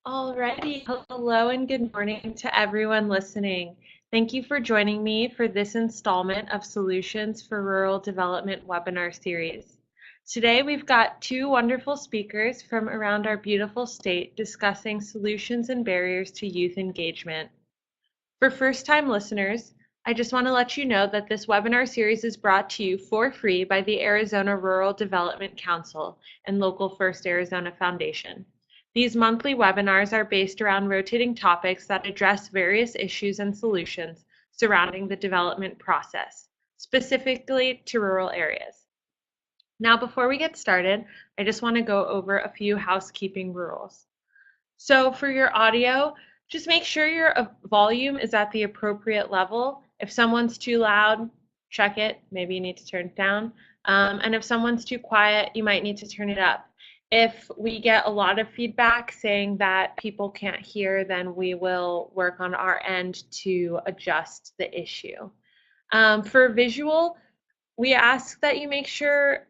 Alrighty, hello and good morning to everyone listening. Thank you for joining me for this installment of Solutions for Rural Development webinar series. Today we've got two wonderful speakers from around our beautiful state discussing solutions and barriers to youth engagement. For first-time listeners, I just want to let you know that this webinar series is brought to you for free by the Arizona Rural Development Council and Local First Arizona Foundation. These monthly webinars are based around rotating topics that address various issues and solutions surrounding the development process, specifically to rural areas. Now, before we get started, I just want to go over a few housekeeping rules. So for your audio, just make sure your volume is at the appropriate level. If someone's too loud, check it. Maybe you need to turn it down. And if someone's too quiet, you might need to turn it up. If we get a lot of feedback saying that people can't hear, then we will work on our end to adjust the issue. For visual, we ask that you make sure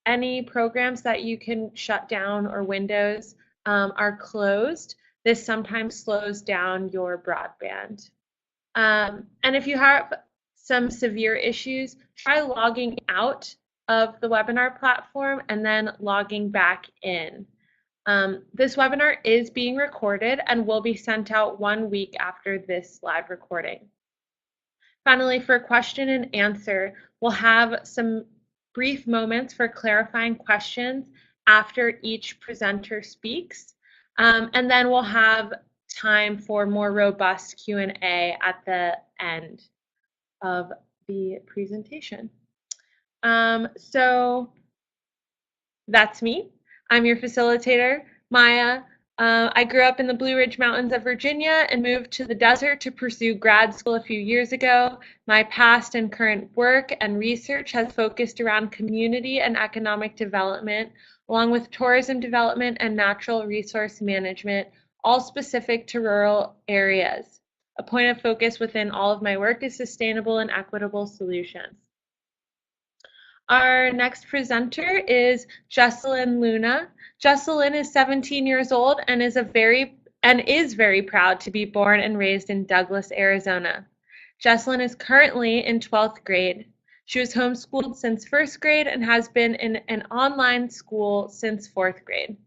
any programs that you can shut down or windows are closed. This sometimes slows down your broadband. And if you have some severe issues, try logging out of the webinar platform and then logging back in. This webinar is being recorded and will be sent out 1 week after this live recording. Finally, for question and answer, we'll have some brief moments for clarifying questions after each presenter speaks. And then we'll have time for more robust Q&A at the end of the presentation. So that's me. I'm your facilitator, Maya. I grew up in the Blue Ridge Mountains of Virginia and moved to the desert to pursue grad school a few years ago. My past and current work and research has focused around community and economic development, along with tourism development and natural resource management, all specific to rural areas. A point of focus within all of my work is sustainable and equitable solutions. Our next presenter is Jessalyn Luna. Jessalyn is 17 years old and is very proud to be born and raised in Douglas, Arizona. Jessalyn is currently in 12th grade. She was homeschooled since first grade and has been in an online school since fourth grade.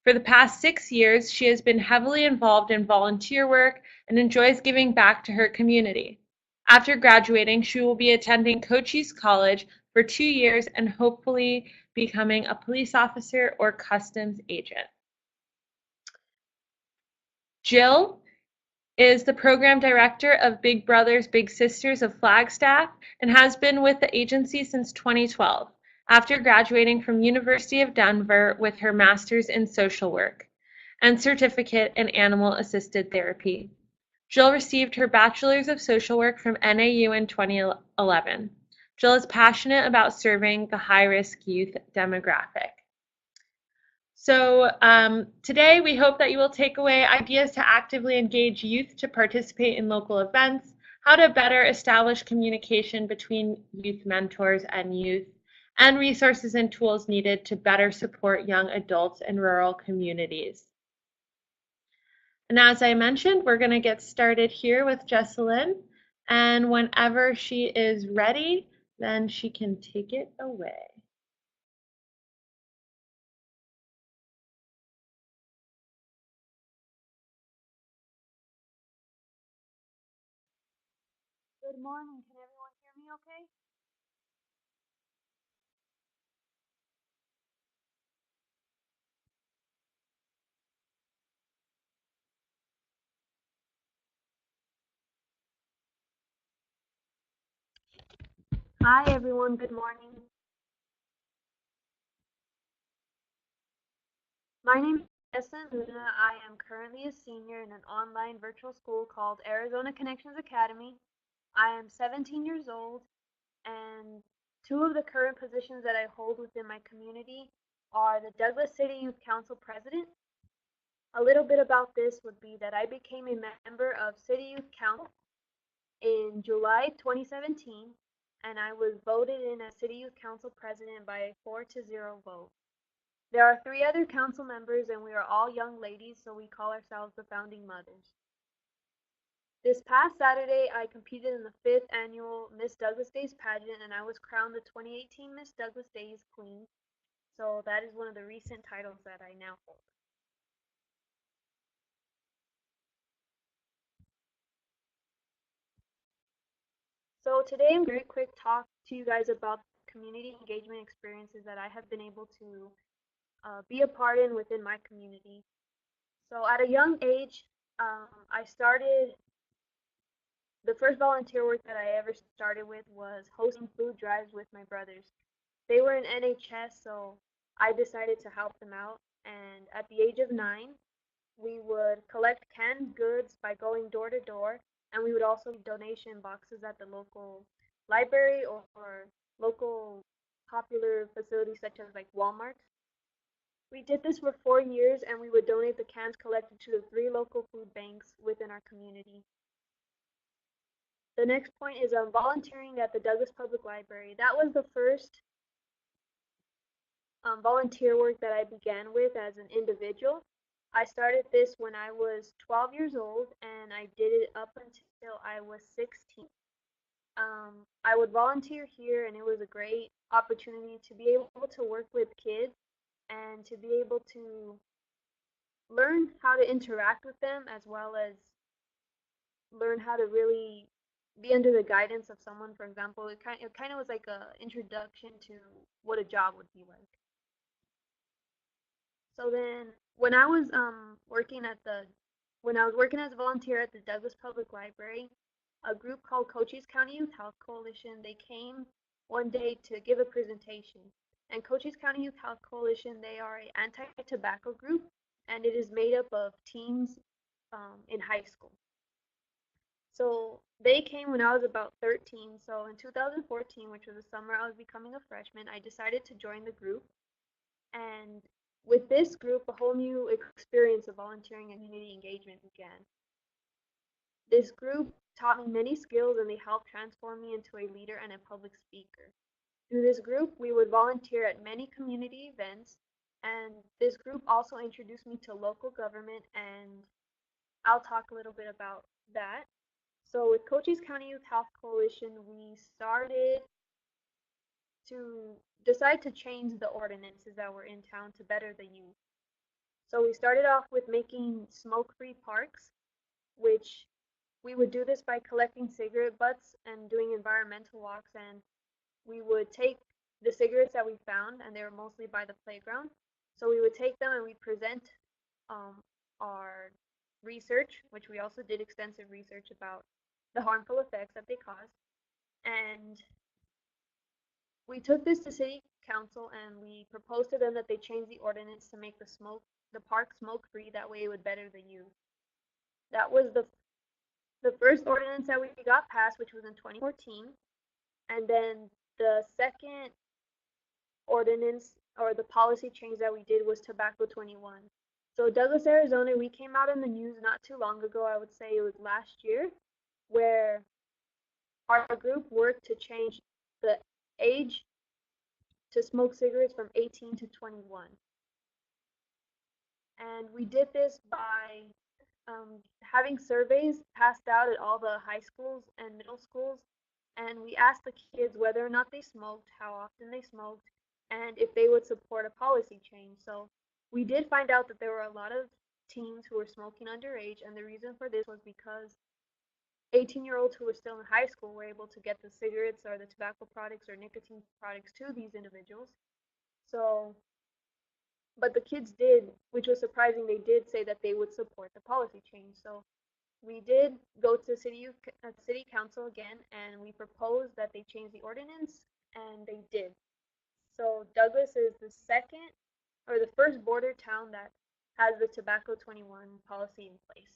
For the past 6 years, she has been heavily involved in volunteer work and enjoys giving back to her community. After graduating, she will be attending Cochise College for 2 years and hopefully becoming a police officer or customs agent. Jill is the program director of Big Brothers Big Sisters of Flagstaff and has been with the agency since 2012 after graduating from University of Denver with her master's in social work and certificate in animal assisted therapy. Jill received her bachelor's of social work from NAU in 2011. Jill is passionate about serving the high-risk youth demographic. So today we hope that you will take away ideas to actively engage youth to participate in local events, how to better establish communication between youth mentors and youth, and resources and tools needed to better support young adults in rural communities. And as I mentioned, we're going to get started here with Jessalyn, and whenever she is ready, then she can take it away. Good morning. Can everyone hear me okay? Hi everyone, good morning. My name is Athenas Luna. I am currently a senior in an online virtual school called Arizona Connections Academy. I am 17 years old, and two of the current positions that I hold within my community are the Douglas City Youth Council President. A little bit about this would be that I became a member of City Youth Council in July 2017, and I was voted in as City Youth Council President by a 4-0 vote. There are 3 other council members, and we are all young ladies, so we call ourselves the Founding Mothers. This past Saturday, I competed in the 5th annual Miss Douglas Days pageant, and I was crowned the 2018 Miss Douglas Days Queen. So that is one of the recent titles that I now hold. So today I'm going to quick talk to you guys about community engagement experiences that I have been able to be a part in within my community. So at a young age, I started, the first volunteer work that I ever started with was hosting food drives with my brothers. They were in NHS, so I decided to help them out. And at the age of 9, we would collect canned goods by going door to door, and we would also leave donation boxes at the local library or local popular facilities such as like Walmart. We did this for 4 years, and we would donate the cans collected to the 3 local food banks within our community. The next point is volunteering at the Douglas Public Library. That was the first volunteer work that I began with as an individual. I started this when I was 12 years old, and I did it up until I was 16. I would volunteer here, and it was a great opportunity to be able to work with kids and to be able to learn how to interact with them, as well as learn how to really be under the guidance of someone. For example, it kind of was like a introduction to what a job would be like. So then when I was working as a volunteer at the Douglas Public Library, a group called Cochise County Youth Health Coalition, they came one day to give a presentation. And Cochise County Youth Health Coalition, they are an anti-tobacco group, and it is made up of teens in high school. So they came when I was about 13. So in 2014, which was the summer I was becoming a freshman, I decided to join the group. And with this group, a whole new experience of volunteering and community engagement began. This group taught me many skills, and they helped transform me into a leader and a public speaker. Through this group, we would volunteer at many community events, and this group also introduced me to local government, and I'll talk a little bit about that. So with Cochise County Youth Health Coalition, we started to decide to change the ordinances that were in town to better the youth. So we started off with making smoke-free parks, which we would do this by collecting cigarette butts and doing environmental walks, and we would take the cigarettes that we found, and they were mostly by the playground. So we would take them and we present our research, which we also did extensive research about the harmful effects that they cause. And we took this to city council, and we proposed to them that they change the ordinance to make the park smoke free. That way it would better the youth. That was the first ordinance that we got passed, which was in 2014. And then the second ordinance or the policy change that we did was Tobacco 21. So Douglas, Arizona, we came out in the news not too long ago, I would say it was last year, where our group worked to change the age to smoke cigarettes from 18 to 21. And we did this by having surveys passed out at all the high schools and middle schools, and we asked the kids whether or not they smoked, how often they smoked, and if they would support a policy change. So we did find out that there were a lot of teens who were smoking underage, and the reason for this was because 18-year-olds who were still in high school were able to get the cigarettes or the tobacco products or nicotine products to these individuals. So, but the kids did, which was surprising, they did say that they would support the policy change. So we did go to city council again, and we proposed that they change the ordinance, and they did. So Douglas is the second or the first border town that has the Tobacco 21 policy in place.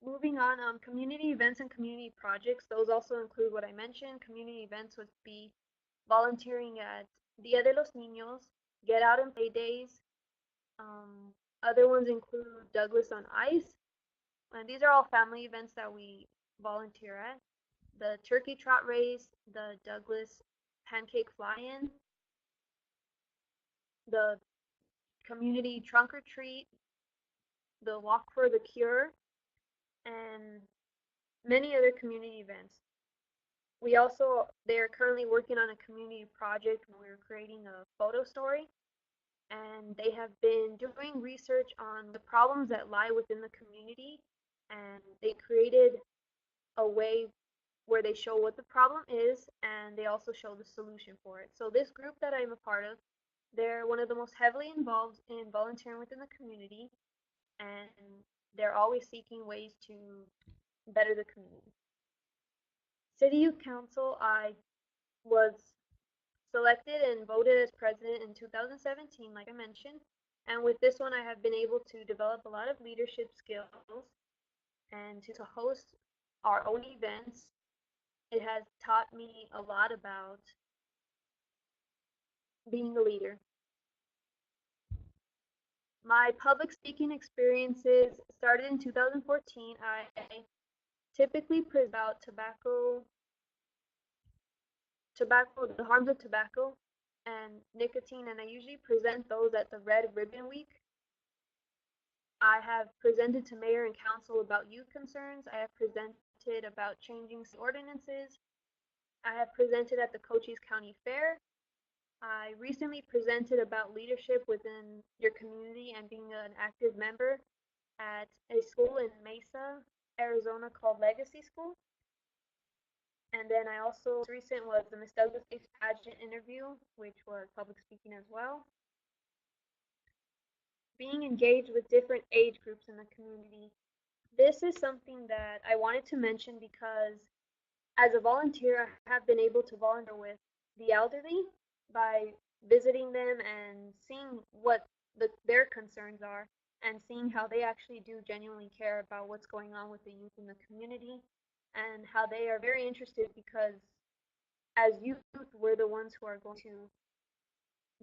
Moving on, community events and community projects, those also include what I mentioned. Community events would be volunteering at Dia de los Niños, Get Out and Play Days. Other ones include Douglas on Ice, and these are all family events that we volunteer at. The Turkey Trot Race, the Douglas Pancake Fly-In, the community trunk or treat, the walk for the cure, and many other community events. They are currently working on a community project where we're creating a photo story, and they have been doing research on the problems that lie within the community, and they created a way where they show what the problem is and they also show the solution for it. So this group that I'm a part of, they're one of the most heavily involved in volunteering within the community, and they're always seeking ways to better the community. City Youth Council, I was selected and voted as president in 2017, like I mentioned. And with this one, I have been able to develop a lot of leadership skills and to host our own events. It has taught me a lot about being a leader. My public speaking experiences started in 2014. I typically present about the harms of tobacco and nicotine, and I usually present those at the Red Ribbon Week. I have presented to mayor and council about youth concerns. I have presented about changing ordinances. I have presented at the Cochise County Fair. I recently presented about leadership within your community and being an active member at a school in Mesa, Arizona called Legacy School. And then I also, recent was the Miss Douglas Face pageant interview, which was public speaking as well. Being engaged with different age groups in the community. This is something that I wanted to mention because as a volunteer, I have been able to volunteer with the elderly by visiting them and seeing what their concerns are and seeing how they actually do genuinely care about what's going on with the youth in the community and how they are very interested because as youth, we're the ones who are going to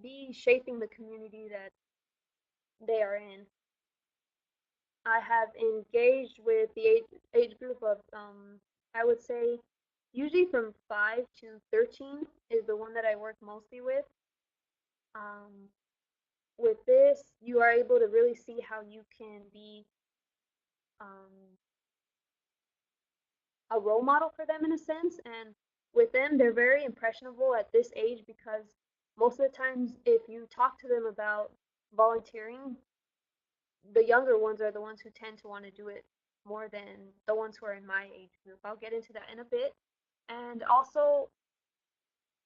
be shaping the community that they are in. I have engaged with the age group of, I would say, usually from 5 to 13 is the one that I work mostly with. Um, with this, you are able to really see how you can be um, a role model for them in a sense. And with them, they're very impressionable at this age because most of the times, if you talk to them about volunteering, the younger ones are the ones who tend to want to do it more than the ones who are in my age group. I'll get into that in a bit. And also,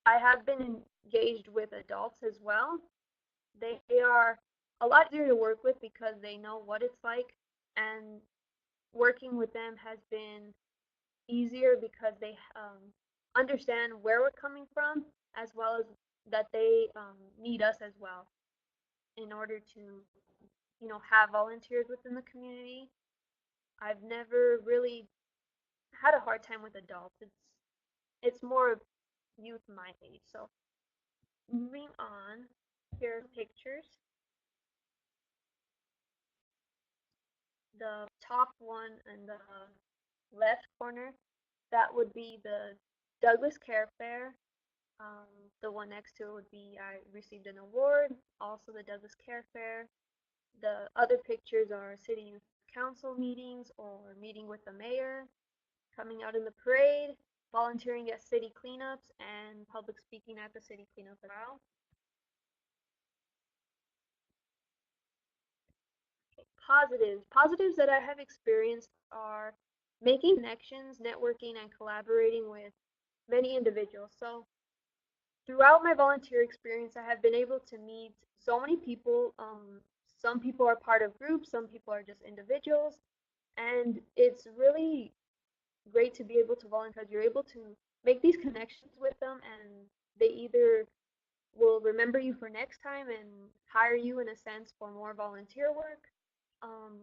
I have been engaged with adults as well. They are a lot easier to work with because they know what it's like, and working with them has been easier because they understand where we're coming from as well as that they need us as well in order to have volunteers within the community. I've never really had a hard time with adults. It's more of youth my age. So moving on, here are pictures. The top one in the left corner, that would be the Douglas Care Fair. The one next to it would be I received an award, also the Douglas Care Fair. The other pictures are city youth council meetings or meeting with the mayor, coming out in the parade, volunteering at city cleanups, and public speaking at the city cleanup as well. Positives. Positives that I have experienced are making connections, networking, and collaborating with many individuals. So throughout my volunteer experience, I have been able to meet so many people. Some people are part of groups, some people are just individuals, and it's really great to be able to volunteer because you're able to make these connections with them, and they either will remember you for next time and hire you in a sense for more volunteer work. Um,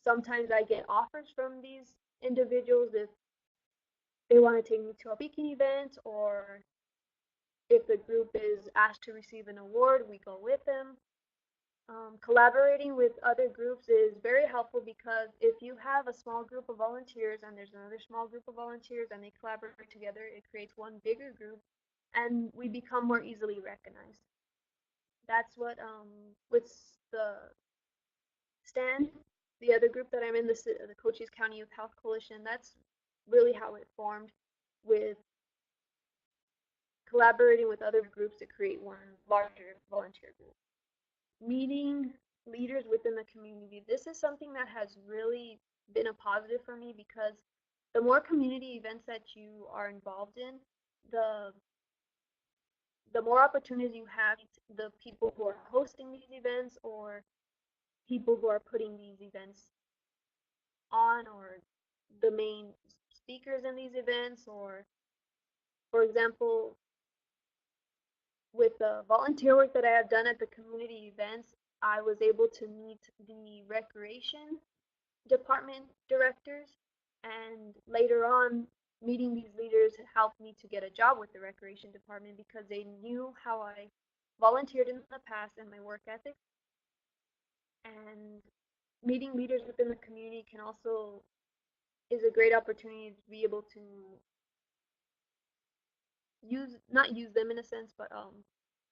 Sometimes I get offers from these individuals if they want to take me to a speaking event, or if the group is asked to receive an award, we go with them. Collaborating with other groups is very helpful because if you have a small group of volunteers and there's another small group of volunteers and they collaborate together, it creates one bigger group and we become more easily recognized. that's what with the stand, the other group that I'm in, the Cochise County Youth Health Coalition, that's really how it formed, with collaborating with other groups to create one larger volunteer group. Meeting leaders within the community. This is something that has really been a positive for me, because the more community events that you are involved in, the the more opportunities you have, the people who are hosting these events, or people who are putting these events on, or the main speakers in these events, or for example, with the volunteer work that I have done at the community events, I was able to meet the recreation department directors, and later on, meeting these leaders helped me to get a job with the recreation department, because they knew how I volunteered in the past and my work ethic. And meeting leaders within the community can also is a great opportunity to be able to not use them in a sense, but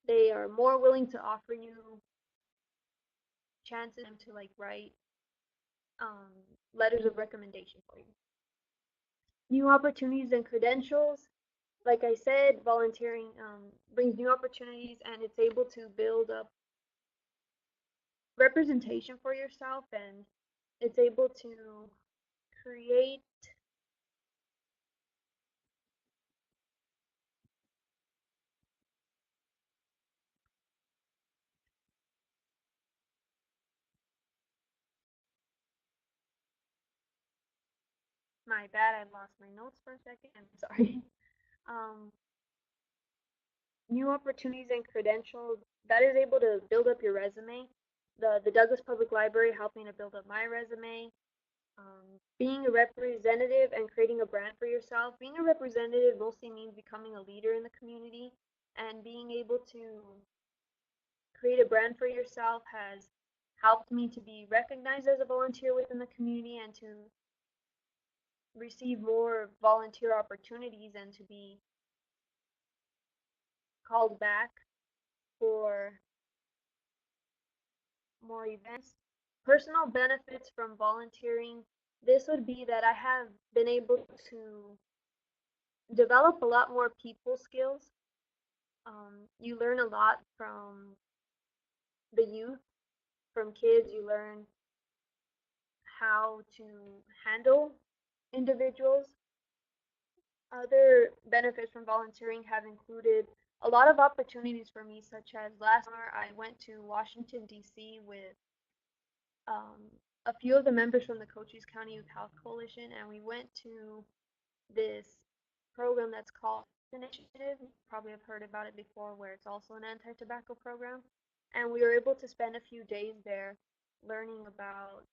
they are more willing to offer you chances to like write um, letters of recommendation for you. New opportunities and credentials. Like I said, volunteering brings new opportunities, and it's able to build up representation for yourself, and it's able to create. My bad, I lost my notes for a second. I'm sorry. Um, New opportunities and credentials, that is able to build up your resume. The Douglas Public Library helped me to build up my resume. Being a representative and creating a brand for yourself. Being a representative mostly means becoming a leader in the community, and being able to create a brand for yourself has helped me to be recognized as a volunteer within the community, and to receive more volunteer opportunities, and to be called back for more events. Personal benefits from volunteering. This would be that I have been able to develop a lot more people skills. You learn a lot from the youth, from kids. You learn how to handle individuals. Other benefits from volunteering have included a lot of opportunities for me, such as last summer I went to Washington, D.C. with um, a few of the members from the Cochise County Youth Health Coalition, and we went to this program that's called Initiative. You probably have heard about it before, where it's also an anti-tobacco program. And we were able to spend a few days there learning about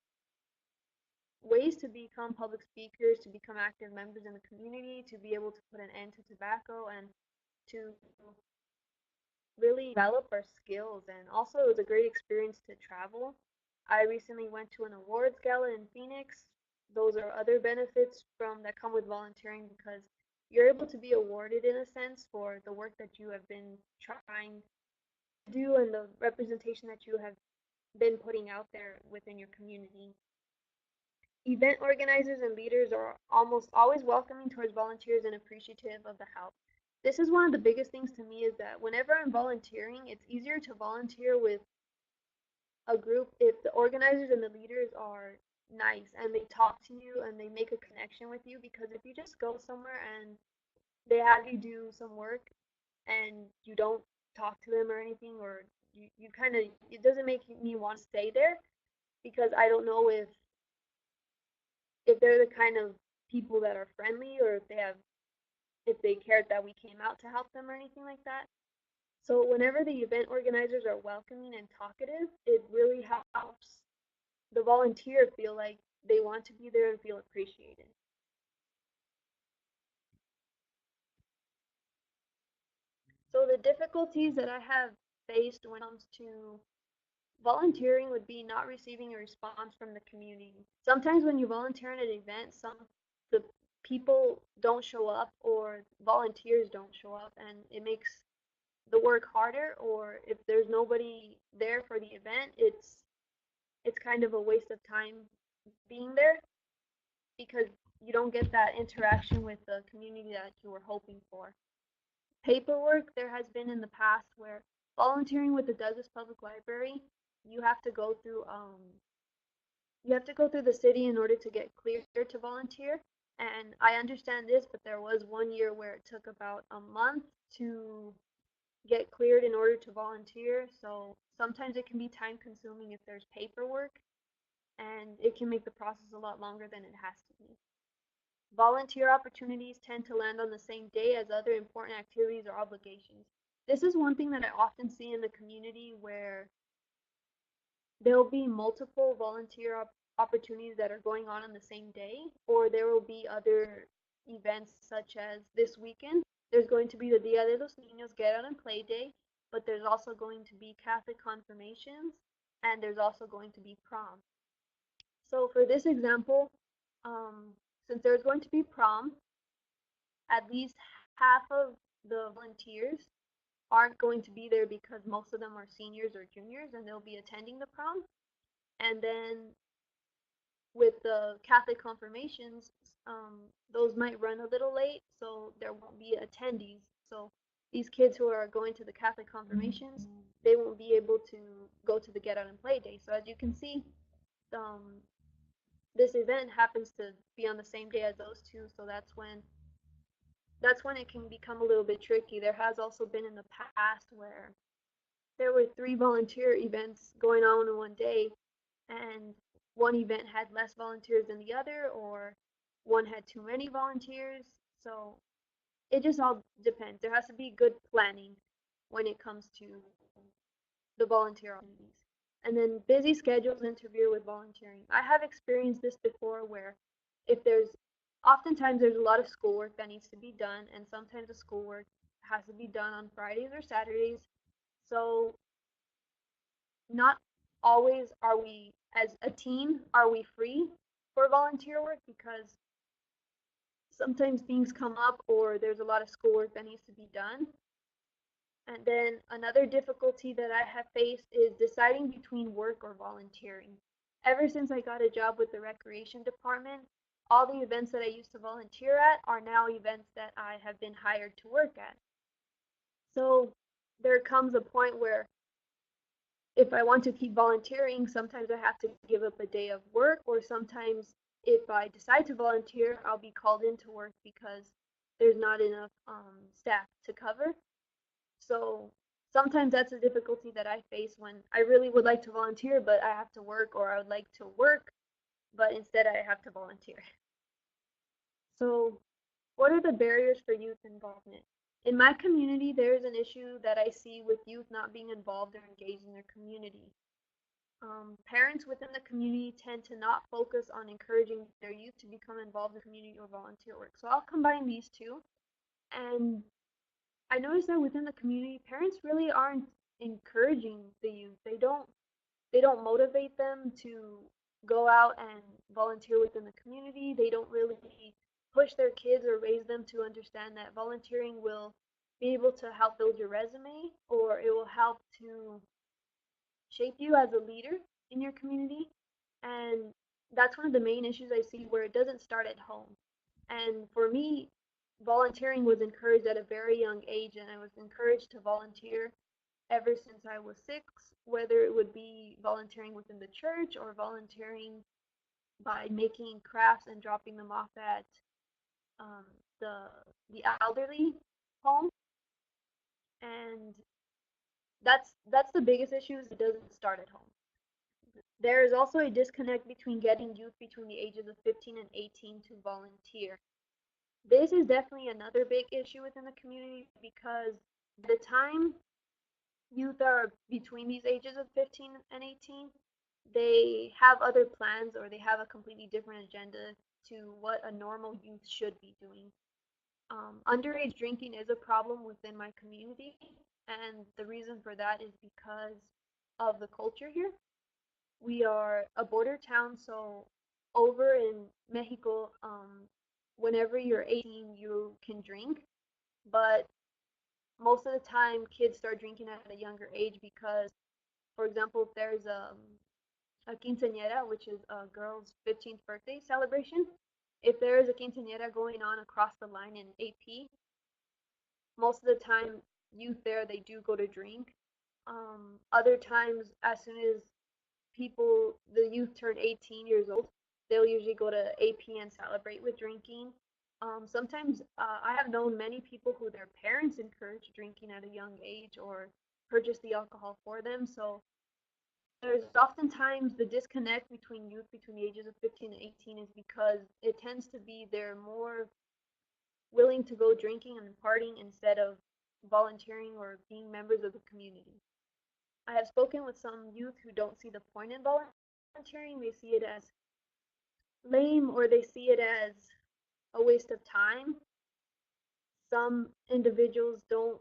ways to become public speakers, to become active members in the community, to be able to put an end to tobacco, and to really develop our skills. And also, it was a great experience to travel. I recently went to an awards gala in Phoenix. Those are other benefits from that come with volunteering, because you're able to be awarded in a sense for the work that you have been trying to do, and the representation that you have been putting out there within your community. Event organizers and leaders are almost always welcoming towards volunteers and appreciative of the help. This is one of the biggest things to me, is that whenever I'm volunteering, it's easier to volunteer with a group if the organizers and the leaders are nice and they talk to you and they make a connection with you. Because if you just go somewhere and they have you do some work and you don't talk to them or anything, or you kind of, it doesn't make me want to stay there, because I don't know if they're the kind of people that are friendly, or if they cared that we came out to help them or anything like that. So whenever the event organizers are welcoming and talkative, it really helps the volunteer feel like they want to be there and feel appreciated. So the difficulties that I have faced when it comes to volunteering would be not receiving a response from the community. Sometimes when you volunteer at an event, the people don't show up, or volunteers don't show up, and it makes the work harder, or if there's nobody there for the event, it's kind of a waste of time being there because you don't get that interaction with the community that you were hoping for. Paperwork, there has been in the past where volunteering with the Douglas Public Library, you have to go through the city in order to get cleared to volunteer. And I understand this, but there was one year where it took about a month to get cleared in order to volunteer. So sometimes it can be time consuming if there's paperwork, and it can make the process a lot longer than it has to be. Volunteer opportunities tend to land on the same day as other important activities or obligations. This is one thing that I often see in the community where there'll be multiple volunteer opportunities that are going on the same day, or there will be other events such as this weekend. There's going to be the Dia de los Niños Get Out and Play Day, but there's also going to be Catholic confirmations, and there's also going to be prom. So for this example, since there's going to be prom, at least half of the volunteers aren't going to be there because most of them are seniors or juniors and they'll be attending the prom. And then with the Catholic confirmations, those might run a little late, so there won't be attendees. So these kids who are going to the Catholic confirmations, they won't be able to go to the Get Out and Play Day. So as you can see, this event happens to be on the same day as those two, so that's when it can become a little bit tricky. There has also been in the past where there were 3 volunteer events going on in one day, and one event had less volunteers than the other, or one had too many volunteers. So it just all depends. There has to be good planning when it comes to the volunteer opportunities. And then busy schedules interfere with volunteering. I have experienced this before where if oftentimes there's a lot of schoolwork that needs to be done, and sometimes the schoolwork has to be done on Fridays or Saturdays. So not always are we, as a team, are we free for volunteer work because sometimes things come up or there's a lot of schoolwork that needs to be done. And then another difficulty that I have faced is deciding between work or volunteering. Ever since I got a job with the recreation department, all the events that I used to volunteer at are now events that I have been hired to work at. So there comes a point where if I want to keep volunteering, sometimes I have to give up a day of work, or sometimes if I decide to volunteer, I'll be called into work because there's not enough staff to cover. So sometimes that's a difficulty that I face when I really would like to volunteer, but I have to work, or I would like to work, but instead I have to volunteer. So what are the barriers for youth involvement? In my community, there is an issue that I see with youth not being involved or engaged in their community. Parents within the community tend to not focus on encouraging their youth to become involved in community or volunteer work. So I'll combine these two. And I noticed that within the community, parents really aren't encouraging the youth. They don't motivate them to go out and volunteer within the community. They don't really push their kids or raise them to understand that volunteering will be able to help build your resume, or it will help to shape you as a leader in your community. And that's one of the main issues I see, where it doesn't start at home. And for me, volunteering was encouraged at a very young age, and I was encouraged to volunteer ever since I was 6, whether it would be volunteering within the church or volunteering by making crafts and dropping them off at um, the the elderly home. And that's the biggest issue, is it doesn't start at home. There is also a disconnect between getting youth between the ages of 15 and 18 to volunteer. This is definitely another big issue within the community, because by the time youth are between these ages of 15 and 18, they have other plans, or they have a completely different agenda to what a normal youth should be doing. Underage drinking is a problem within my community, and the reason for that is because of the culture here. We are a border town, so over in Mexico, whenever you're 18, you can drink, but most of the time kids start drinking at a younger age because, for example, if there's a quinceañera, which is a girl's 15th birthday celebration, if there is a quinceañera going on across the line in AP, most of the time youth there they do go to drink. Other times, as soon as the youth turn 18 years old, they'll usually go to AP and celebrate with drinking. Sometimes I have known many people who their parents encourage drinking at a young age or purchase the alcohol for them. So there's oftentimes the disconnect between youth between the ages of 15 and 18 is because it tends to be they're more willing to go drinking and partying instead of volunteering or being members of the community. I have spoken with some youth who don't see the point in volunteering. They see it as lame or they see it as a waste of time. Some individuals don't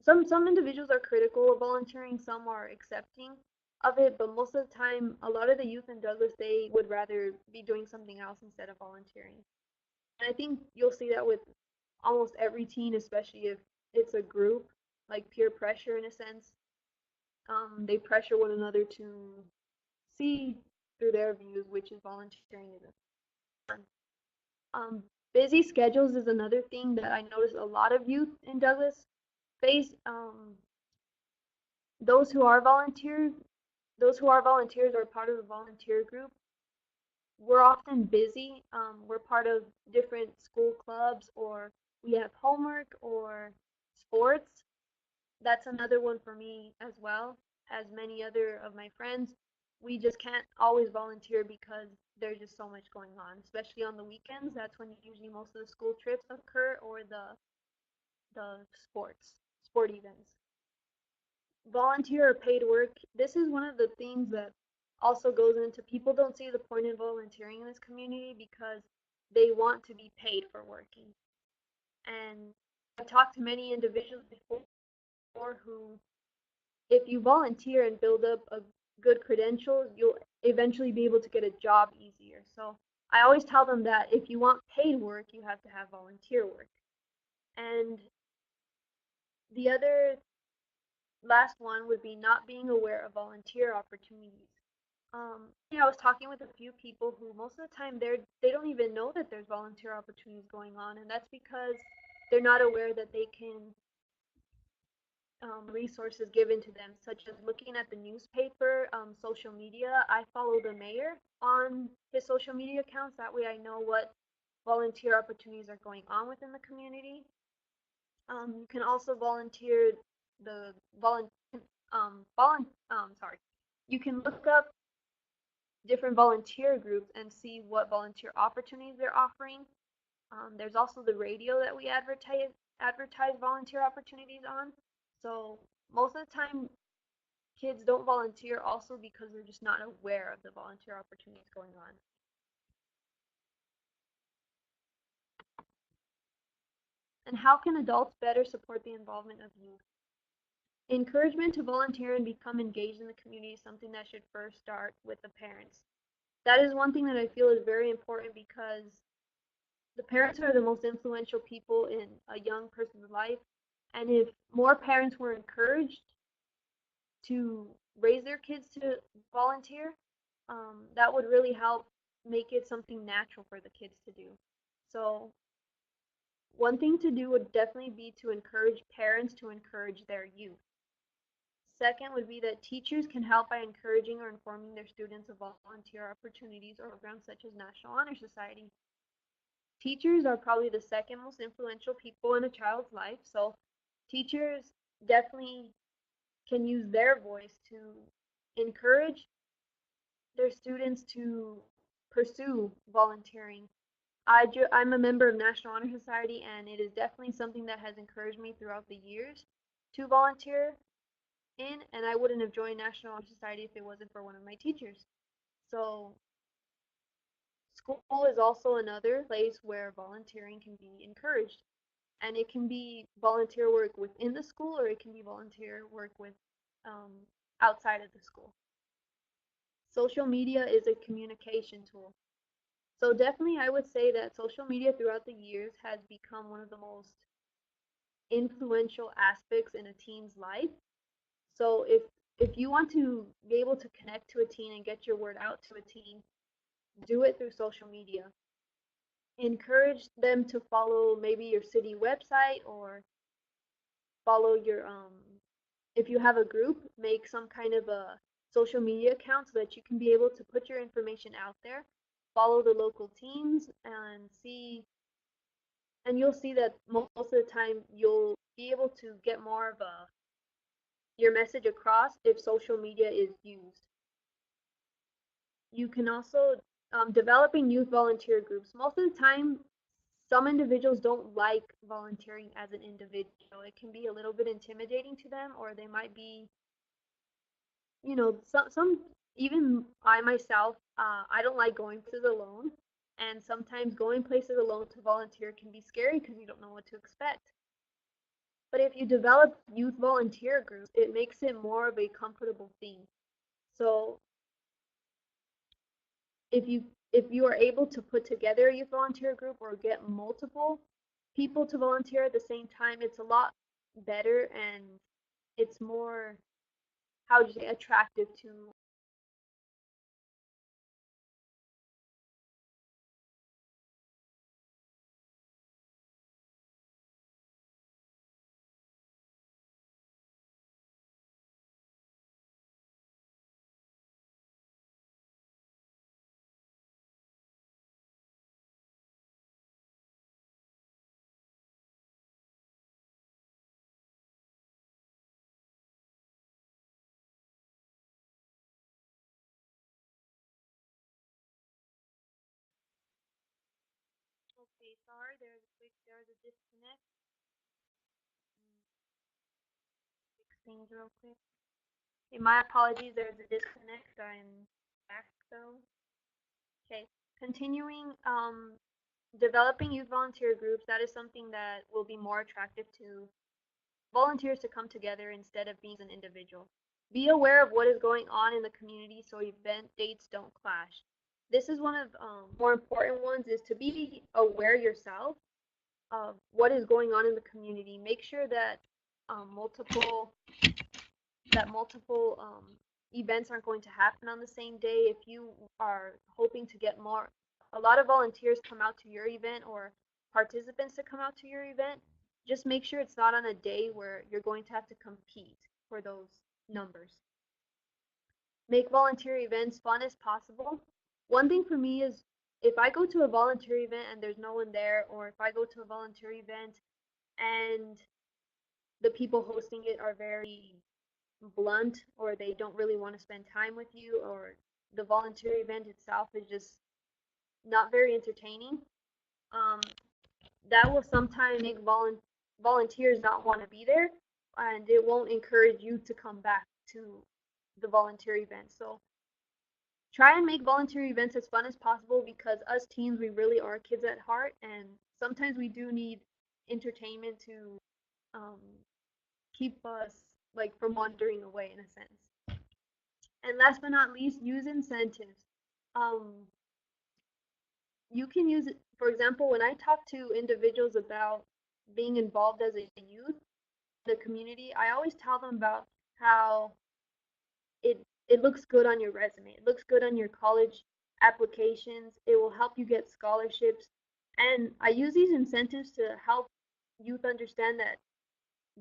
some individuals are critical of volunteering, some are accepting of it, but most of the time a lot of the youth in Douglas they would rather be doing something else instead of volunteering. And I think you'll see that with almost every teen, especially if it's a group, like peer pressure in a sense. They pressure one another to see through their views, which is volunteering isn't fun. Busy schedules is another thing that I notice a lot of youth in Douglas face. Those who are volunteers, those who are volunteers or part of the volunteer group, we're often busy. We're part of different school clubs, or we have homework or sports. That's another one for me as well, as many other of my friends. We just can't always volunteer because there's just so much going on, especially on the weekends. That's when usually most of the school trips occur or the sport events. Volunteer or paid work. This is one of the things that also goes into people don't see the point in volunteering in this community because they want to be paid for working. And I've talked to many individuals before who if you volunteer and build up a good credentials, you'll eventually be able to get a job easier. So I always tell them that if you want paid work, you have to have volunteer work. And the other last one would be not being aware of volunteer opportunities. I was talking with a few people who most of the time they don't even know that there's volunteer opportunities going on, and that's because they're not aware that they can resources given to them, such as looking at the newspaper, social media. I follow the mayor on his social media accounts. That way I know what volunteer opportunities are going on within the community. You can also volunteer the sorry. You can look up different volunteer groups and see what volunteer opportunities they're offering. There's also the radio that we advertise volunteer opportunities on. So most of the time, kids don't volunteer also because they're just not aware of the volunteer opportunities going on. And how can adults better support the involvement of youth? Encouragement to volunteer and become engaged in the community is something that should first start with the parents. That is one thing that I feel is very important because the parents are the most influential people in a young person's life. And if more parents were encouraged to raise their kids to volunteer, that would really help make it something natural for the kids to do. So one thing to do would definitely be to encourage parents to encourage their youth. Second would be that teachers can help by encouraging or informing their students of volunteer opportunities or programs such as National Honor Society. Teachers are probably the second most influential people in a child's life, so teachers definitely can use their voice to encourage their students to pursue volunteering. I'm a member of National Honor Society, and it is definitely something that has encouraged me throughout the years to volunteer in, and I wouldn't have joined National Honor Society if it wasn't for one of my teachers. So school is also another place where volunteering can be encouraged, and it can be volunteer work within the school or it can be volunteer work with um, outside of the school. Social media is a communication tool. So definitely I would say that social media throughout the years has become one of the most influential aspects in a teen's life. So if you want to be able to connect to a teen and get your word out to a teen, do it through social media. Encourage them to follow maybe your city website, or follow your if you have a group, make some kind of a social media account so that you can be able to put your information out there, follow the local teams, and you'll see that most of the time you'll be able to get more of a your message across if social media is used. You can also developing youth volunteer groups. Most of the time, some individuals don't like volunteering as an individual. It can be a little bit intimidating to them, or they might be, some even I myself, I don't like going places alone, and sometimes going places alone to volunteer can be scary because you don't know what to expect. But if you develop youth volunteer groups, it makes it more of a comfortable thing. So if you are able to put together a youth volunteer group or get multiple people to volunteer at the same time, it's a lot better, and it's more, how do you say, attractive to. Okay, sorry, there's a disconnect. Fix things real quick. Okay, my apologies, there's a disconnect. I'm back though. Okay, continuing, developing youth volunteer groups, that is something that will be more attractive to volunteers to come together instead of being an individual. Be aware of what is going on in the community so event dates don't clash. This is one of more important ones, is to be aware yourself of what is going on in the community. Make sure that um, multiple multiple events aren't going to happen on the same day. If you are hoping to get a lot of volunteers come out to your event, or participants to come out to your event, just make sure it's not on a day where you're going to have to compete for those numbers. Make volunteer events fun as possible. One thing for me is, if I go to a volunteer event and there's no one there, or if I go to a volunteer event and the people hosting it are very blunt, or they don't really want to spend time with you, or the volunteer event itself is just not very entertaining, um, that will sometimes make volunteers not want to be there, and it won't encourage you to come back to the volunteer event. So try and make volunteer events as fun as possible, because us teens, we really are kids at heart, and sometimes we do need entertainment to um, keep us like from wandering away, in a sense. And last but not least, use incentives. Um, you can use it, for example, when I talk to individuals about being involved as a youth in the community, I always tell them about how it looks good on your resume. It looks good on your college applications. It will help you get scholarships. And I use these incentives to help youth understand that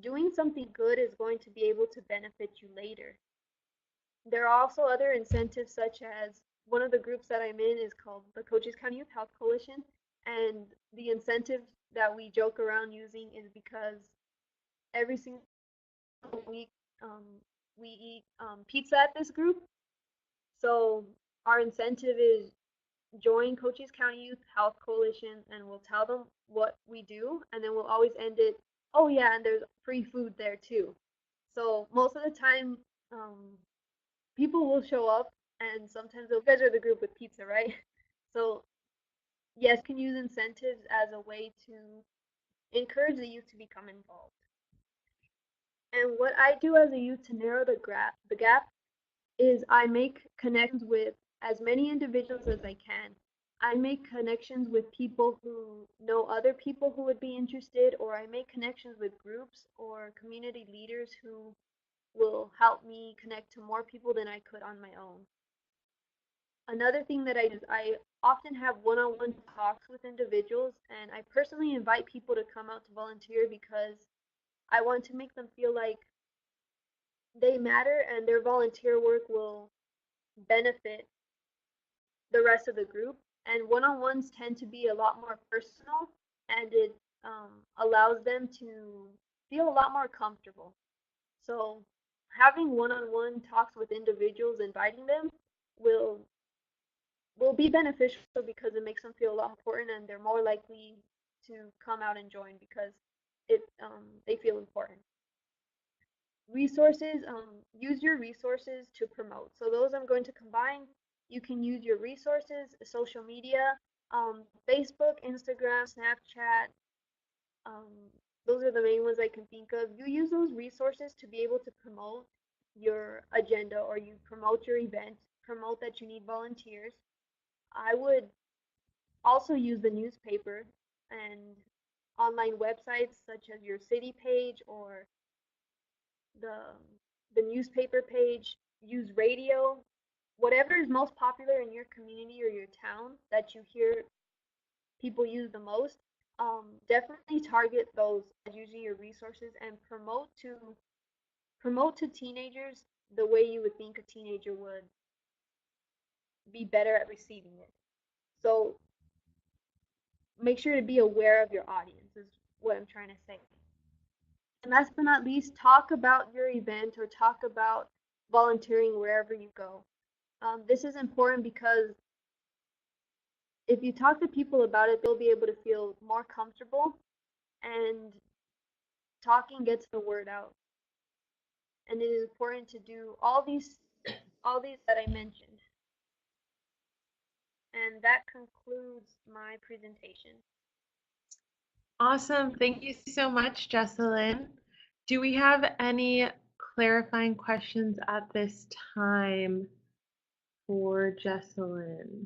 doing something good is going to be able to benefit you later. There are also other incentives, such as one of the groups that I'm in is called the Coaches County Youth Health Coalition. And the incentive that we joke around using is because every single week um, we eat pizza at this group. So our incentive is join Coaches County Youth Health Coalition, and we'll tell them what we do, and then we'll always end it, oh yeah, and there's free food there too. So most of the time, people will show up, and sometimes they'll, you guys are the group with pizza, right? So yes, you can use incentives as a way to encourage the youth to become involved. And what I do as a youth to narrow the gap is I make connections with as many individuals as I can. I make connections with people who know other people who would be interested, or I make connections with groups or community leaders who will help me connect to more people than I could on my own. Another thing that I do is I often have one-on-one talks with individuals, and I personally invite people to come out to volunteer because I want to make them feel like they matter and their volunteer work will benefit the rest of the group. And one-on-ones tend to be a lot more personal, and it allows them to feel a lot more comfortable. So having one-on-one talks with individuals, inviting them, will will be beneficial because it makes them feel a lot important, and they're more likely to come out and join because they feel important. Resources, use your resources to promote. So those I'm going to combine. You can use your resources, social media, Facebook, Instagram, Snapchat. Um, those are the main ones I can think of. You use those resources to be able to promote your agenda, or you promote your event, promote that you need volunteers. I would also use the newspaper and online websites such as your city page or the the newspaper page. Use radio, whatever is most popular in your community or your town that you hear people use the most. Definitely target those using your resources and promote to teenagers the way you would think a teenager would be better at receiving it. So make sure to be aware of your audience is what I'm trying to say. And last but not least, talk about your event or talk about volunteering wherever you go. This is important because if you talk to people about it, they'll be able to feel more comfortable, and talking gets the word out. And it is important to do all these that I mentioned. And that concludes my presentation. Awesome. Thank you so much, Jesselyn. Do we have any clarifying questions at this time for Jesselyn?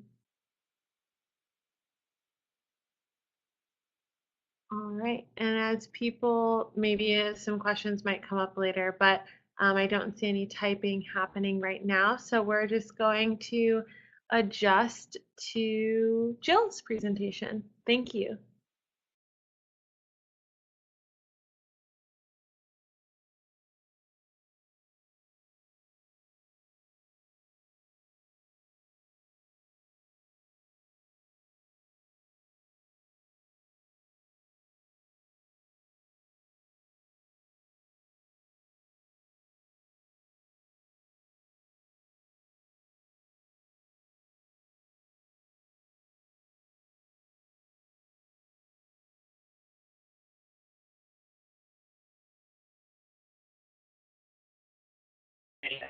All right. And as people, maybe some questions might come up later, but I don't see any typing happening right now. So we're just going to adjust to Jill's presentation. Thank you.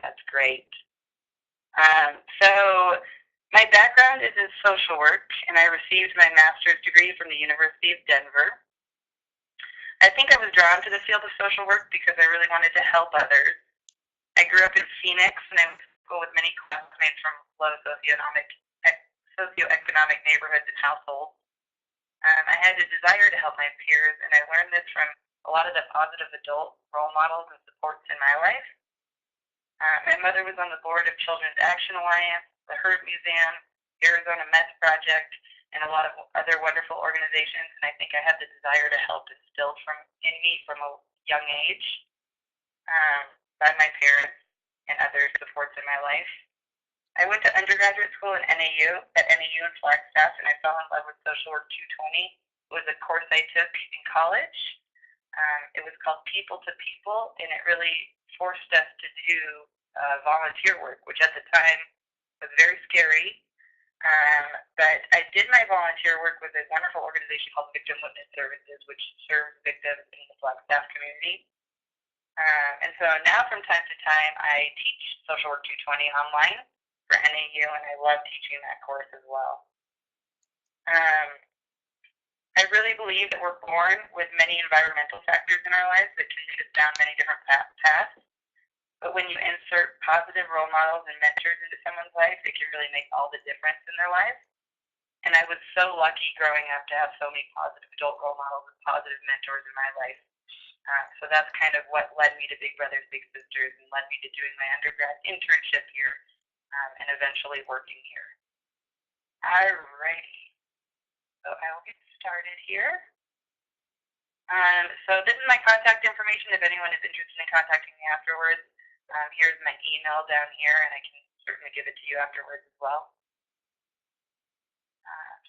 That's great. So my background is in social work, and I received my master's degree from the University of Denver. I think I was drawn to the field of social work because I really wanted to help others. I grew up in Phoenix, and I went to school with many classmates from low socioeconomic neighborhoods and households. I had a desire to help my peers, and I learned this from a lot of the positive adult role models and supports in my life. My mother was on the board of Children's Action Alliance, the Hurt Museum, Arizona Meth Project, and a lot of other wonderful organizations, and I think I had the desire to help instilled in me from a young age by my parents and other supports in my life. I went to undergraduate school at NAU in Flagstaff, and I fell in love with Social Work 220. It was a course I took in college. It was called People to People, and it really forced us to do volunteer work, which at the time was very scary. But I did my volunteer work with a wonderful organization called Victim Witness Services, which serves victims in the Flagstaff community. And so now from time to time, I teach Social Work 220 online for NAU, and I love teaching that course as well. I really believe that we're born with many environmental factors in our lives that can lead us down many different paths. But when you insert positive role models and mentors into someone's life, it can really make all the difference in their life. And I was so lucky growing up to have so many positive adult role models and positive mentors in my life. So that's kind of what led me to Big Brothers Big Sisters and led me to doing my undergrad internship here and eventually working here. Alrighty, so I will get started here. So this is my contact information if anyone is interested in contacting me afterwards. Here's my email down here, and I can certainly give it to you afterwards as well.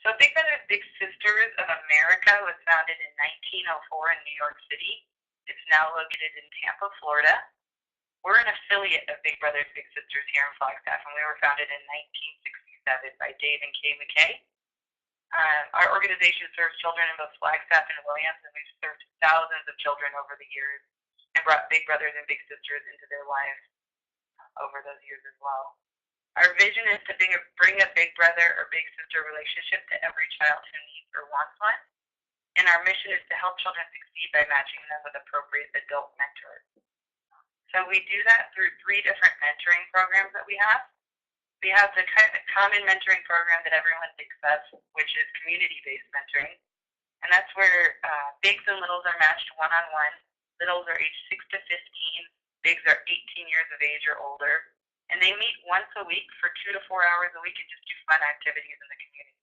So Big Brothers Big Sisters of America was founded in 1904 in New York City. It's now located in Tampa, Florida. We're an affiliate of Big Brothers Big Sisters here in Flagstaff, and we were founded in 1967 by Dave and Kay McKay. Our organization serves children in both Flagstaff and Williams, and we've served thousands of children over the years and brought Big Brothers and Big Sisters into their lives over those years as well. Our vision is to bring a big brother or big sister relationship to every child who needs or wants one. And our mission is to help children succeed by matching them with appropriate adult mentors. So we do that through 3 different mentoring programs that we have. We have the common mentoring program that everyone thinks of, which is community-based mentoring. And that's where bigs and littles are matched one-on-one. Littles are aged 6 to 15. Bigs are 18 years of age or older. And they meet once a week for 2 to 4 hours a week and just do fun activities in the community.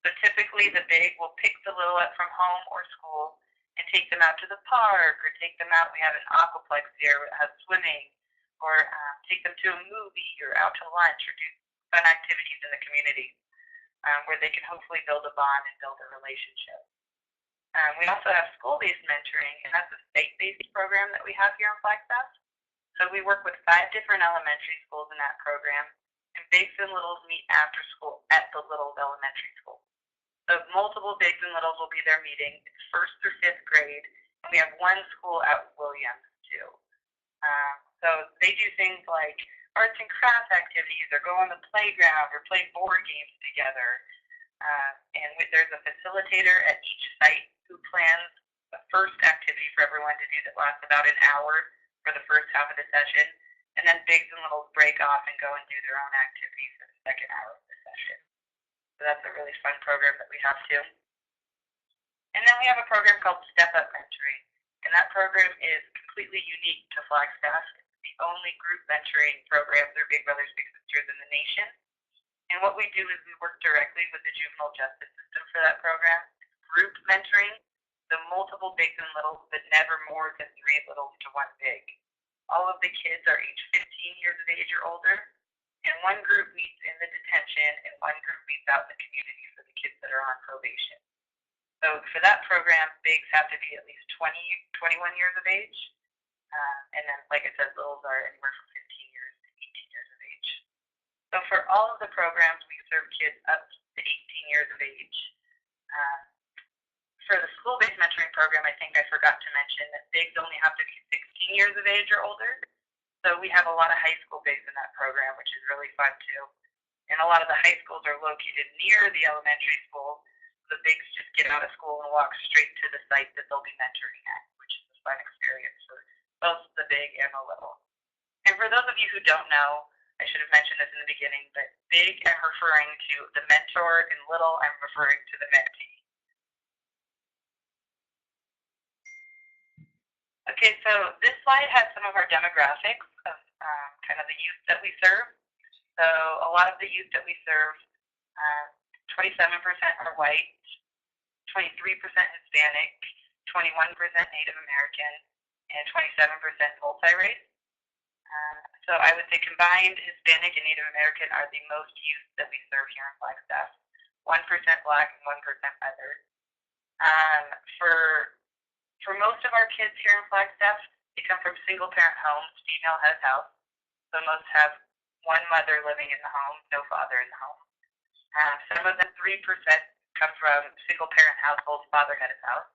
So typically the big will pick the little up from home or school and take them out to the park or take them out. We have an aquaplex here that has swimming, or take them to a movie or out to lunch or do fun activities in the community where they can hopefully build a bond and build a relationship. We also have school-based mentoring, and that's a state-based program that we have here in Flagstaff. So we work with 5 different elementary schools in that program, and bigs and littles meet after school at the Littles Elementary School. So multiple bigs and littles will be there meeting. It's 1st through 5th grade, and we have 1 school at Williams too. So they do things like arts and crafts activities, or go on the playground, or play board games together. And there's a facilitator at each site who plans the first activity for everyone to do that lasts about an hour for the first half of the session, and then bigs and littles break off and go and do their own activities for the second hour of the session. So that's a really fun program that we have too. And then we have a program called Step Up Mentoring, and that program is completely unique to Flagstaff. It's the only group mentoring program through Big Brothers Big Sisters in the nation. And what we do is we work directly with the juvenile justice system for that program. It's group mentoring, the multiple bigs and littles, but never more than 3 littles to 1 big. All of the kids are aged 15 years of age or older, and 1 group meets in the detention, and 1 group meets out in the community for the kids that are on probation. So for that program, bigs have to be at least 21 years of age, and then, like I said, littles are anywhere from 15 years to 18 years of age. So for all of the programs, we serve kids up to 18 years of age. For the school-based mentoring program, I think I forgot to mention that bigs only have to be 16 years of age or older. So we have a lot of high school bigs in that program, which is really fun too. And a lot of the high schools are located near the elementary school. The bigs just get out of school and walk straight to the site that they'll be mentoring at, which is a fun experience for both the big and the little. And for those of you who don't know, I should have mentioned this in the beginning, but big, I'm referring to the mentor, and little, I'm referring to the mentee. Okay, so this slide has some of our demographics of kind of the youth that we serve. So a lot of the youth that we serve, 27% are white, 23% Hispanic, 21% Native American, and 27% multi-race. So I would say combined Hispanic and Native American are the most youth that we serve here in Flagstaff. 1% Black and 1% other. For most of our kids here in Flagstaff, they come from single-parent homes, female head house. So most have 1 mother living in the home, no father in the home. Some of them, 3%, come from single-parent households, father head house.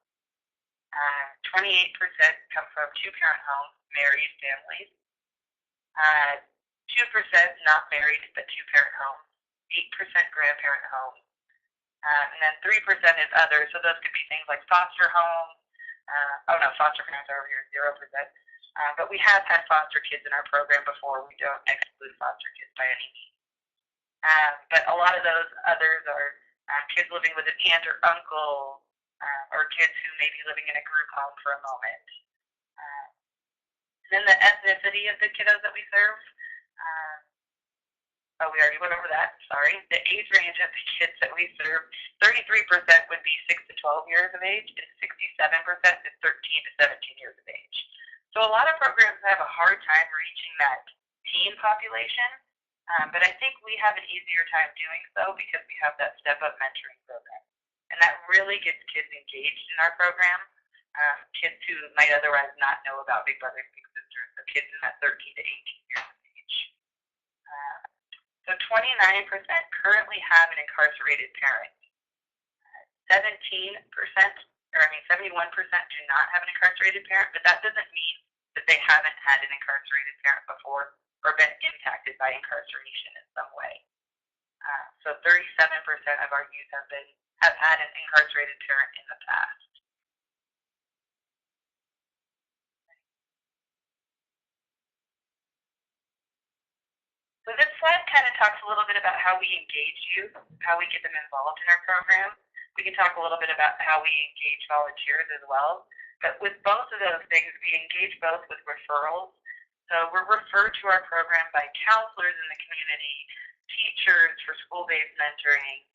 28% come from 2-parent homes, married families. 2% not married, but 2-parent homes. 8% grandparent homes. And then 3% is other, so those could be things like foster homes. Foster parents are over here, 0%. But we have had foster kids in our program before. We don't exclude foster kids by any means. But a lot of those others are kids living with an aunt or uncle, or kids who may be living in a group home for a moment. And then the ethnicity of the kiddos that we serve. We already went over that, sorry. The age range of the kids that we serve, 33% would be 6 to 12 years of age, and 67% is 13 to 17 years of age. So a lot of programs have a hard time reaching that teen population, but I think we have an easier time doing so because we have that step-up mentoring program. And that really gets kids engaged in our program, kids who might otherwise not know about Big Brothers Big Sisters, so kids in that 13 to 18 years of age. So 29% currently have an incarcerated parent. 71% do not have an incarcerated parent, but that doesn't mean that they haven't had an incarcerated parent before or been impacted by incarceration in some way. So 37% of our youth have had an incarcerated parent in the past. So this slide kind of talks a little bit about how we engage youth, how we get them involved in our program. We can talk a little bit about how we engage volunteers as well. But with both of those things, we engage both with referrals. So we're referred to our program by counselors in the community, teachers for school-based mentoring,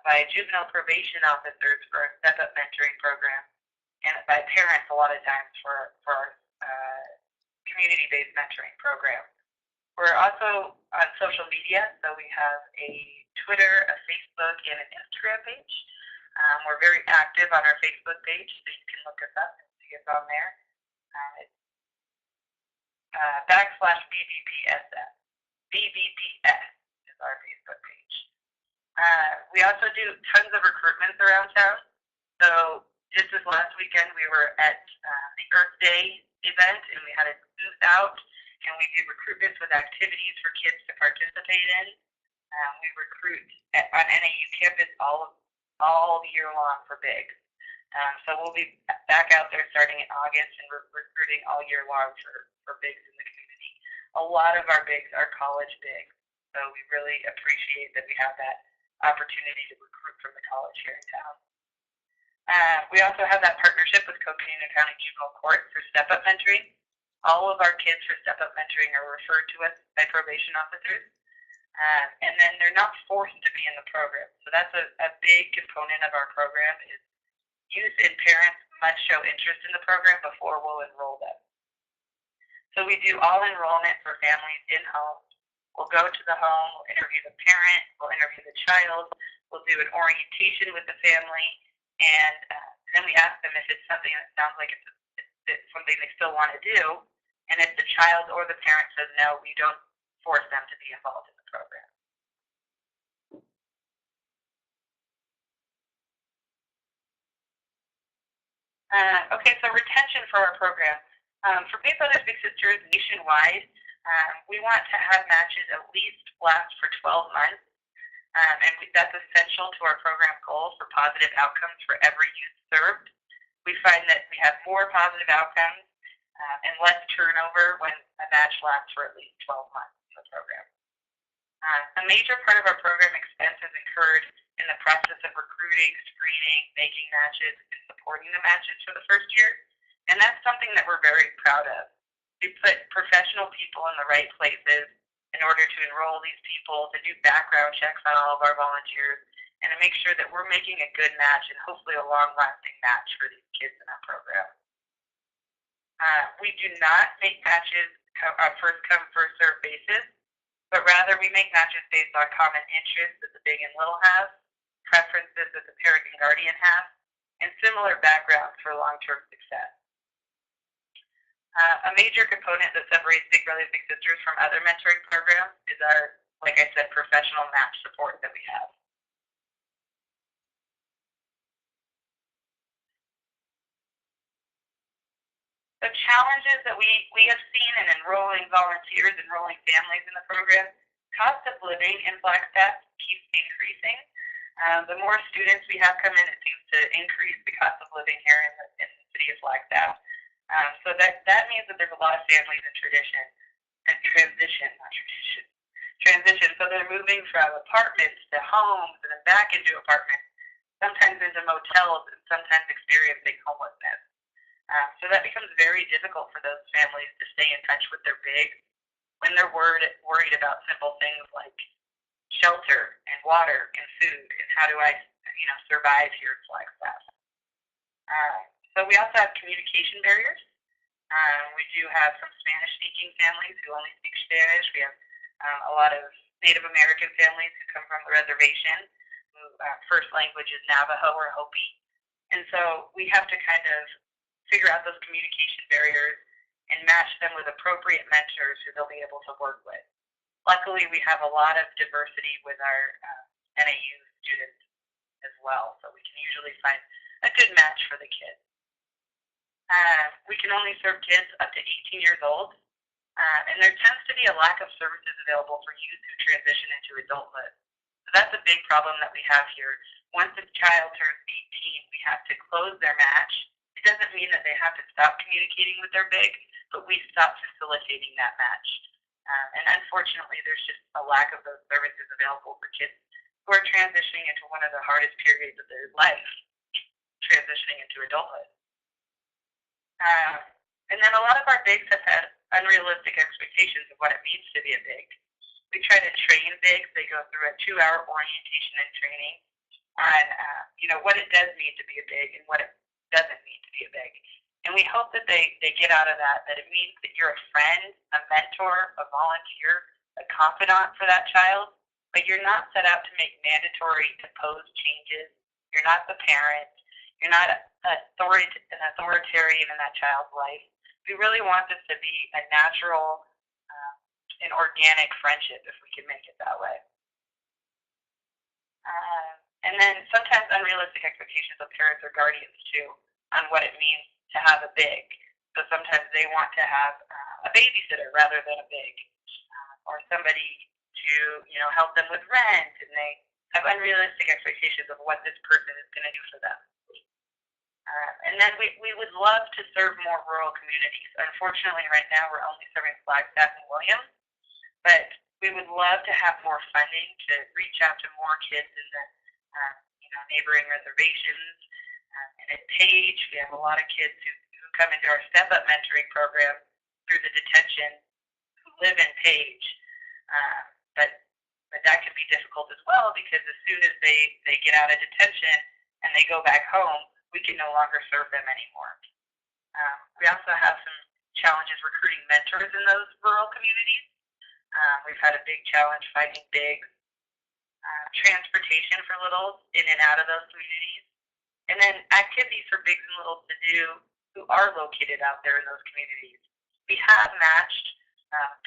by juvenile probation officers for our step-up mentoring program, and by parents a lot of times for our community-based mentoring program. We're also on social media, so we have a Twitter, a Facebook, and an Instagram page. We're very active on our Facebook page, so you can look us up and see us on there. It's /BBPSF. BBPS is our Facebook page. We also do tons of recruitments around town. So just this last weekend, we were at the Earth Day event, and we had a booth out. And we do recruitments with activities for kids to participate in. We recruit on NAU campus all year long for BIGs. So we'll be back out there starting in August and recruiting all year long for BIGs in the community. A lot of our BIGs are college BIGs, so we really appreciate that we have that opportunity to recruit from the college here in town. We also have that partnership with Coconino County Juvenile Court for step-up mentoring. All of our kids for step-up mentoring are referred to us by probation officers, and then they're not forced to be in the program. So that's a big component of our program is youth and parents must show interest in the program before we'll enroll them. So we do all enrollment for families in-home. We'll go to the home, we'll interview the parent, we'll interview the child, we'll do an orientation with the family, and then we ask them if it's something that sounds like it's something they still want to do. And if the child or the parent says no, we don't force them to be involved in the program. Okay, so retention for our program. For Big Brothers Big Sisters nationwide, we want to have matches at least last for 12 months. And that's essential to our program goal for positive outcomes for every youth served. We find that we have more positive outcomes and less turnover when a match lasts for at least 12 months in the program. A major part of our program expense is incurred in the process of recruiting, screening, making matches, and supporting the matches for the first year. And that's something that we're very proud of. We put professional people in the right places in order to enroll these people, to do background checks on all of our volunteers, and to make sure that we're making a good match and hopefully a long-lasting match for these kids in our program. We do not make matches on first-come, first-served basis, but rather we make matches based on common interests that the big and little have, preferences that the parent and guardian have, and similar backgrounds for long-term success. A major component that separates Big Brothers Big Sisters from other mentoring programs is our, like I said, professional match support that we have. The challenges that we have seen in enrolling volunteers, enrolling families in the program, cost of living in Flagstaff keeps increasing. The more students we have come in, it seems to increase the cost of living here in the city of Flagstaff. So that means that there's a lot of families in transition transition. So they're moving from apartments to homes and then back into apartments, sometimes into motels, and sometimes experiencing homelessness. So that becomes very difficult for those families to stay in touch with their big when they're worried about simple things like shelter and water and food and how do I, survive here in Flagstaff. So we also have communication barriers. We do have some Spanish-speaking families who only speak Spanish. We have a lot of Native American families who come from the reservation, who first language is Navajo or Hopi. And so we have to kind of figure out those communication barriers and match them with appropriate mentors who they'll be able to work with. Luckily, we have a lot of diversity with our NAU students as well, so we can usually find a good match for the kids. We can only serve kids up to 18 years old, and there tends to be a lack of services available for youth who transition into adulthood. So that's a big problem that we have here. Once a child turns 18, we have to close their match. It doesn't mean that they have to stop communicating with their big, but we stop facilitating that match. And unfortunately, there's just a lack of those services available for kids who are transitioning into one of the hardest periods of their life, transitioning into adulthood. And then a lot of our bigs have had unrealistic expectations of what it means to be a big. We try to train bigs. They go through a 2-hour orientation and training on, what it does mean to be a big and what it doesn't mean to be a big. And we hope that they get out of that it means that you're a friend, a mentor, a volunteer, a confidant for that child, but you're not set out to make mandatory imposed changes. You're not the parent. You're not an authoritarian in that child's life. We really want this to be a natural and organic friendship, if we can make it that way. And then sometimes unrealistic expectations of parents or guardians, too, on what it means to have a big. So sometimes they want to have a babysitter rather than a big, or somebody to, help them with rent, and they have unrealistic expectations of what this person is going to do for them. And then we would love to serve more rural communities. Unfortunately, right now we're only serving Flagstaff and Williams, but we would love to have more funding to reach out to more kids in the neighboring reservations. And at Page, we have a lot of kids who come into our step-up mentoring program through the detention who live in Page. But that can be difficult as well, because as soon as they get out of detention and they go back home, we can no longer serve them anymore. We also have some challenges recruiting mentors in those rural communities. We've had a big challenge finding big transportation for littles in and out of those communities. And then activities for bigs and littles to do who are located out there in those communities. We have matched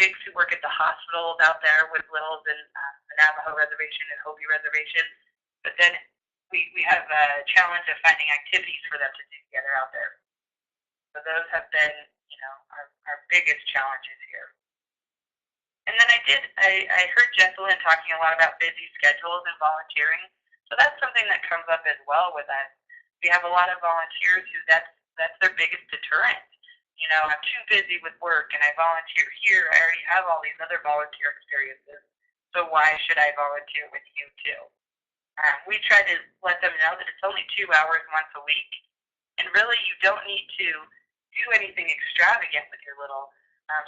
bigs who work at the hospitals out there with littles in the Navajo Reservation and Hopi Reservation. But then we have a challenge of finding activities for them to do together out there. So those have been, our biggest challenges here. And then I heard Jesselyn talking a lot about busy schedules and volunteering. So that's something that comes up as well with us. We have a lot of volunteers who that's their biggest deterrent. I'm too busy with work and I volunteer here. I already have all these other volunteer experiences. So why should I volunteer with you too? We try to let them know that it's only 2 hours once a week. And really you don't need to do anything extravagant with your little.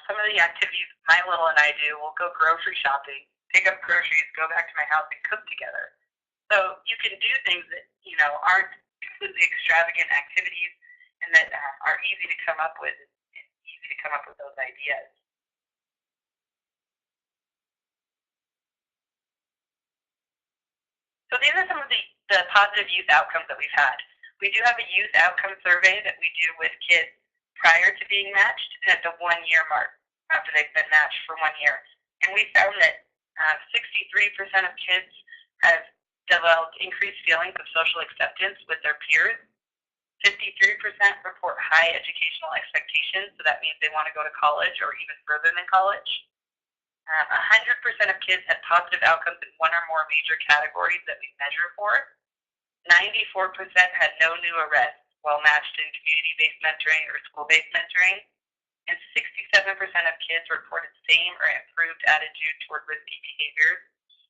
Some of the activities my little and I do, we'll go grocery shopping, pick up groceries, go back to my house and cook together. So you can do things that, aren't completely extravagant activities and that are easy to come up with and easy to come up with those ideas. So these are some of the positive youth outcomes that we've had. We do have a youth outcome survey that we do with kids prior to being matched and at the 1-year mark after they've been matched for 1 year. And we found that 63% of kids have developed increased feelings of social acceptance with their peers. 53% report high educational expectations, so that means they want to go to college or even further than college. 100% of kids had positive outcomes in one or more major categories that we measure for. 94% had no new arrests while matched in community-based mentoring or school-based mentoring. and 67% of kids reported same or improved attitude toward risky behaviors.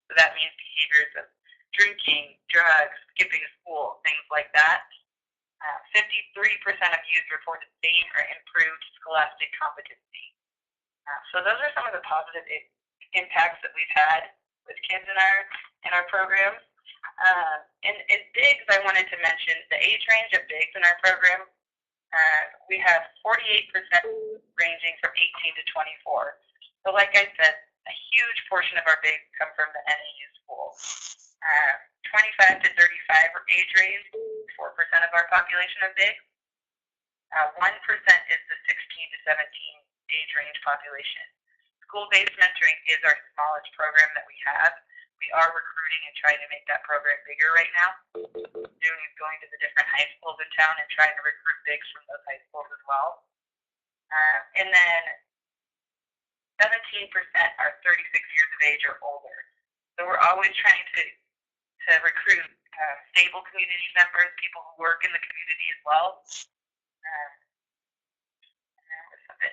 So that means behaviors of drinking, drugs, skipping school, things like that. 53% of youth reported same or improved scholastic competency. So those are some of the positive impacts that we've had with kids in our programs. And BIGS, I wanted to mention the age range of BIGS in our program. We have 48% ranging from 18 to 24. So like I said, a huge portion of our BIGS come from the NAU school. 25 to 35 age range, 4% of our population of BIGS. 1% is the 16 to 17 age range population. School-based mentoring is our smallest program that we have. We are recruiting and trying to make that program bigger right now. Going to the different high schools in town and trying to recruit BIGS from those high schools as well. And then 17% are 36 years of age or older. So we're always trying to recruit stable community members, people who work in the community as well.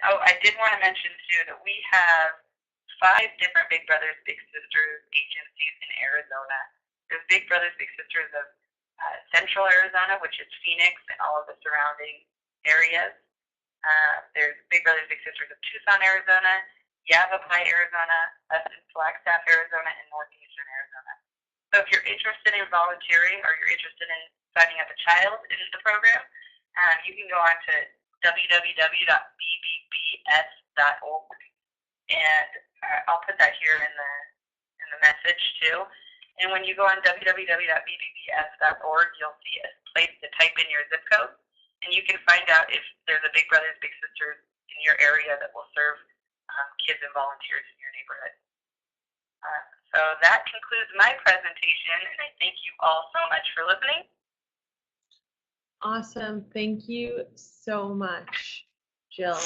I did want to mention too that we have 5 different Big Brothers Big Sisters agencies in Arizona. There's Big Brothers Big Sisters of Central Arizona, which is Phoenix and all of the surrounding areas. There's Big Brothers Big Sisters of Tucson, Arizona, Yavapai, Arizona, us in Flagstaff, Arizona, and Northeastern Arizona. So if you're interested in volunteering or you're interested in signing up a child in the program, you can go on to www.bbbs.org, and I'll put that here in the message too. And when you go on www.bbbs.org, you'll see a place to type in your zip code, and you can find out if there's a Big Brothers Big Sisters in your area that will serve kids and volunteers in your neighborhood. So that concludes my presentation, and I thank you all so much for listening. Awesome. Thank you so much, Jill.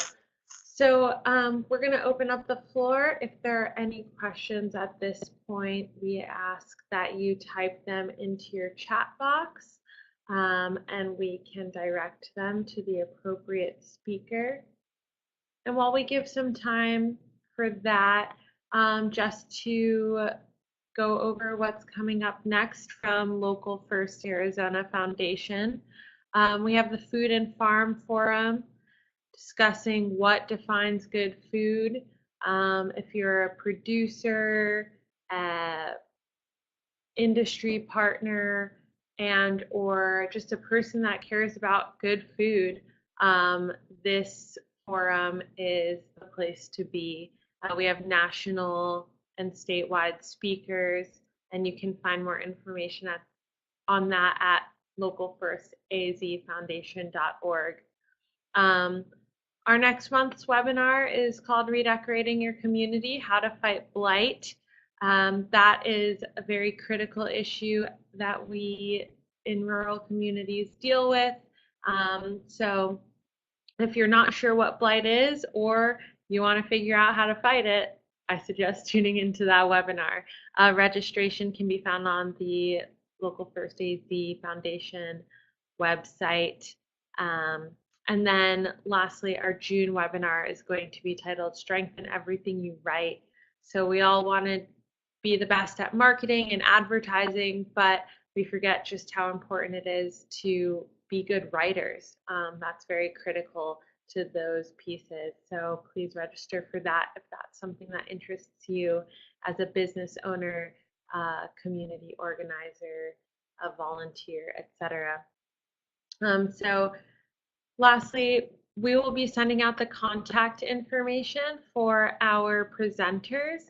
So we're going to open up the floor. If there are any questions at this point, we ask that you type them into your chat box, and we can direct them to the appropriate speaker. And while we give some time for that, just to go over what's coming up next from Local First Arizona Foundation. We have the Food and Farm Forum discussing what defines good food. If you're a producer, industry partner, and or just a person that cares about good food, this forum is the place to be. We have national and statewide speakers, and you can find more information on that at localfirstazfoundation.org. Our next month's webinar is called Redecorating Your Community, How to Fight Blight. That is a very critical issue that we in rural communities deal with. So if you're not sure what blight is, or you want to figure out how to fight it, I suggest tuning into that webinar. Registration can be found on the Local First AZ Foundation website. And then lastly, our June webinar is going to be titled Strengthen Everything You Write. So we all want to be the best at marketing and advertising, but we forget just how important it is to be good writers. That's very critical to those pieces. So please register for that if that's something that interests you as a business owner, community organizer, a volunteer, etc. So lastly, we will be sending out the contact information for our presenters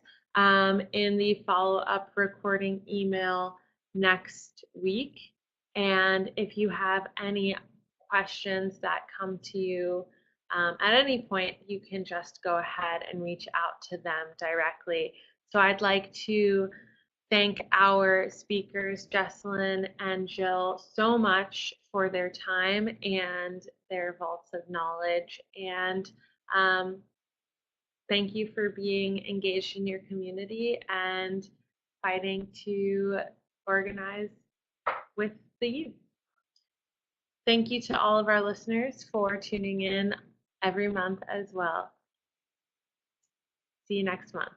in the follow-up recording email next week. And if you have any questions that come to you at any point, you can just go ahead and reach out to them directly. So I'd like to thank our speakers, Jessalyn and Jill, so much for their time and their vaults of knowledge. And thank you for being engaged in your community and fighting to organize with the youth. Thank you to all of our listeners for tuning in every month as well. See you next month.